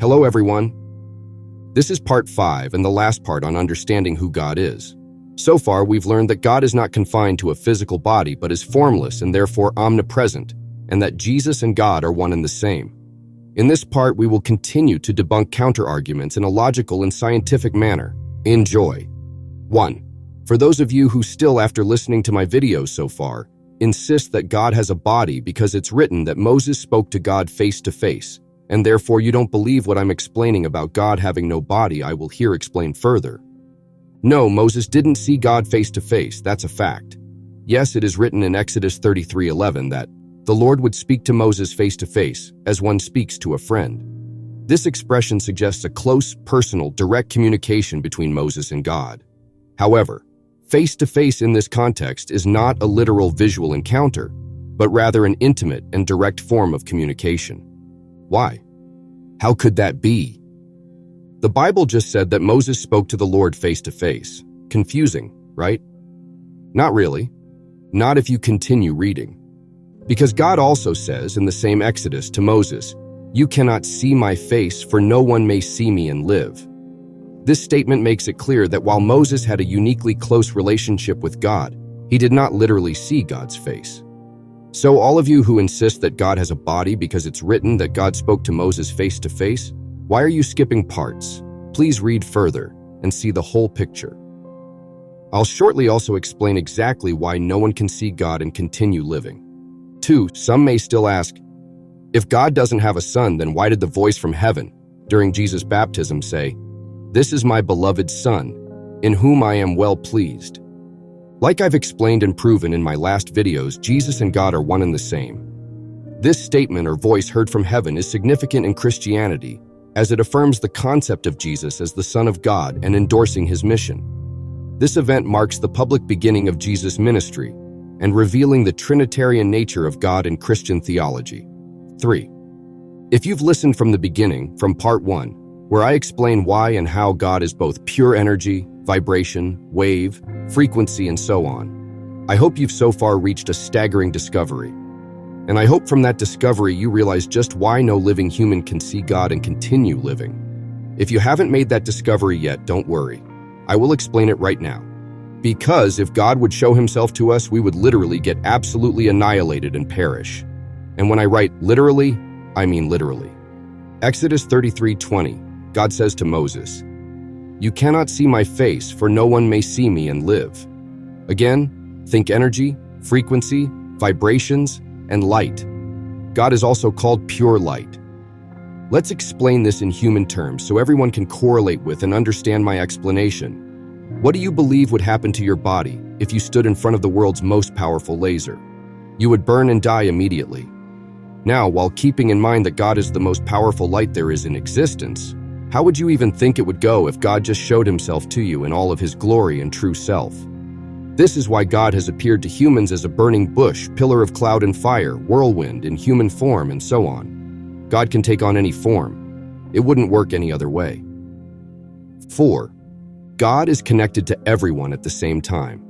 Hello, everyone. This is part 5 and the last part on understanding who God is. So far, we've learned that God is not confined to a physical body, but is formless and therefore omnipresent, and that Jesus and God are one and the same. In this part, we will continue to debunk counter-arguments in a logical and scientific manner. Enjoy. 1. For those of you who still, after listening to my videos so far, insist that God has a body because it's written that Moses spoke to God face to face, and therefore you don't believe what I'm explaining about God having no body, I will here explain further. No, Moses didn't see God face to face, that's a fact. Yes, it is written in Exodus 33:11 that the Lord would speak to Moses face to face, as one speaks to a friend. This expression suggests a close, personal, direct communication between Moses and God. However, face to face in this context is not a literal visual encounter, but rather an intimate and direct form of communication. Why? How could that be? The Bible just said that Moses spoke to the Lord face to face. Confusing, right? Not really. Not if you continue reading. Because God also says in the same Exodus to Moses, "You cannot see my face, for no one may see me and live." This statement makes it clear that while Moses had a uniquely close relationship with God, he did not literally see God's face. So all of you who insist that God has a body because it's written that God spoke to Moses face to face, why are you skipping parts? Please read further and see the whole picture. I'll shortly also explain exactly why no one can see God and continue living. 2. Some may still ask, if God doesn't have a son, then why did the voice from heaven during Jesus' baptism say, "This is my beloved Son, in whom I am well pleased"? Like I've explained and proven in my last videos, Jesus and God are one and the same. This statement or voice heard from heaven is significant in Christianity, as it affirms the concept of Jesus as the Son of God and endorsing his mission. This event marks the public beginning of Jesus' ministry and revealing the Trinitarian nature of God in Christian theology. 3. If you've listened from the beginning, from part 1, where I explain why and how God is both pure energy, vibration, wave, frequency, and so on, I hope you've so far reached a staggering discovery. And I hope from that discovery you realize just why no living human can see God and continue living. If you haven't made that discovery yet, don't worry. I will explain it right now. Because if God would show himself to us, we would literally get absolutely annihilated and perish. And when I write literally, I mean literally. Exodus 33:20, God says to Moses, "You cannot see my face, for no one may see me and live." Again, think energy, frequency, vibrations, and light. God is also called pure light. Let's explain this in human terms so everyone can correlate with and understand my explanation. What do you believe would happen to your body if you stood in front of the world's most powerful laser? You would burn and die immediately. Now, while keeping in mind that God is the most powerful light there is in existence, how would you even think it would go if God just showed himself to you in all of his glory and true self? This is why God has appeared to humans as a burning bush, pillar of cloud and fire, whirlwind in human form, and so on. God can take on any form. It wouldn't work any other way. 4. God is connected to everyone at the same time.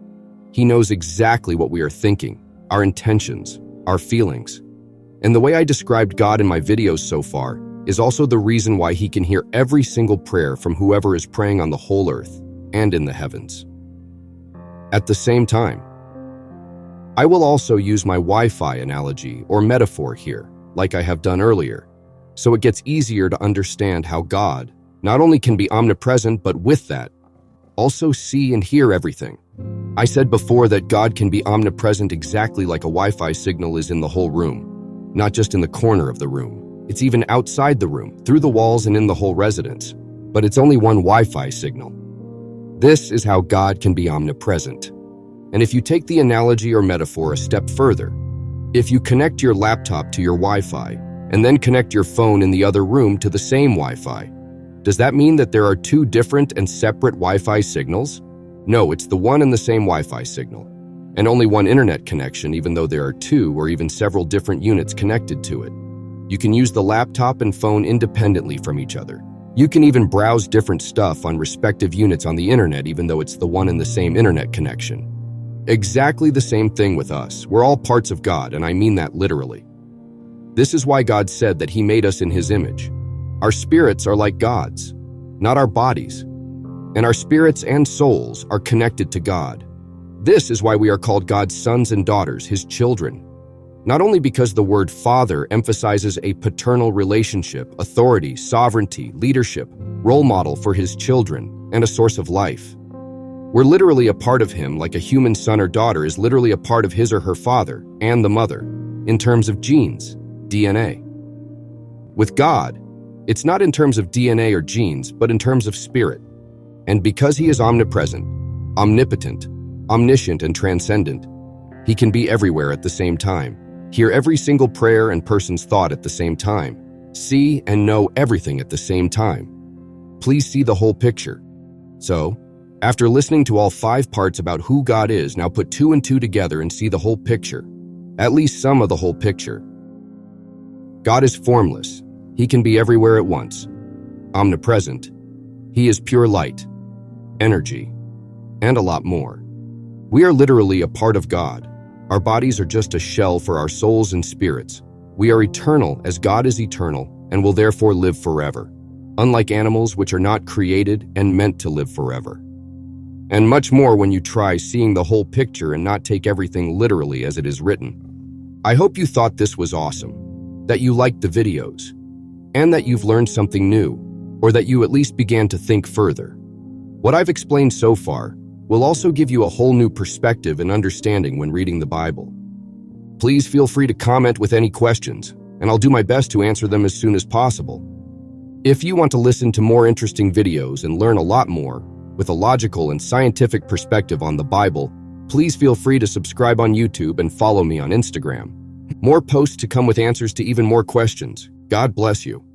He knows exactly what we are thinking, our intentions, our feelings. And the way I described God in my videos so far is also the reason why he can hear every single prayer from whoever is praying on the whole earth and in the heavens. At the same time, I will also use my Wi-Fi analogy or metaphor here, like I have done earlier, so it gets easier to understand how God not only can be omnipresent, but with that, also see and hear everything. I said before that God can be omnipresent exactly like a Wi-Fi signal is in the whole room, not just in the corner of the room. It's even outside the room, through the walls and in the whole residence. But it's only one Wi-Fi signal. This is how God can be omnipresent. And if you take the analogy or metaphor a step further, if you connect your laptop to your Wi-Fi and then connect your phone in the other room to the same Wi-Fi, does that mean that there are two different and separate Wi-Fi signals? No, it's the one and the same Wi-Fi signal, and only one internet connection, even though there are two or even several different units connected to it. You can use the laptop and phone independently from each other. You can even browse different stuff on respective units on the internet, even though it's the one and the same internet connection. Exactly the same thing with us. We're all parts of God, and I mean that literally. This is why God said that he made us in his image. Our spirits are like God's, not our bodies. And our spirits and souls are connected to God. This is why we are called God's sons and daughters, His children. Not only because the word Father emphasizes a paternal relationship, authority, sovereignty, leadership, role model for His children, and a source of life. We're literally a part of Him, like a human son or daughter is literally a part of his or her father and the mother, in terms of genes, DNA. With God, it's not in terms of DNA or genes, but in terms of spirit. And because He is omnipresent, omnipotent, omniscient, and transcendent, He can be everywhere at the same time, hear every single prayer and person's thought at the same time, see and know everything at the same time. Please see the whole picture. So, after listening to all 5 parts about who God is, now put 2 and 2 together and see the whole picture, at least some of the whole picture. God is formless. He can be everywhere at once. Omnipresent. He is pure light, energy, and a lot more. We are literally a part of God. Our bodies are just a shell for our souls and spirits. We are eternal as God is eternal and will therefore live forever, unlike animals which are not created and meant to live forever. And much more when you try seeing the whole picture and not take everything literally as it is written. I hope you thought this was awesome, that you liked the videos, and that you've learned something new, or that you at least began to think further. What I've explained so far will also give you a whole new perspective and understanding when reading the Bible. Please feel free to comment with any questions, and I'll do my best to answer them as soon as possible. If you want to listen to more interesting videos and learn a lot more, with a logical and scientific perspective on the Bible, please feel free to subscribe on YouTube and follow me on Instagram. More posts to come with answers to even more questions. God bless you.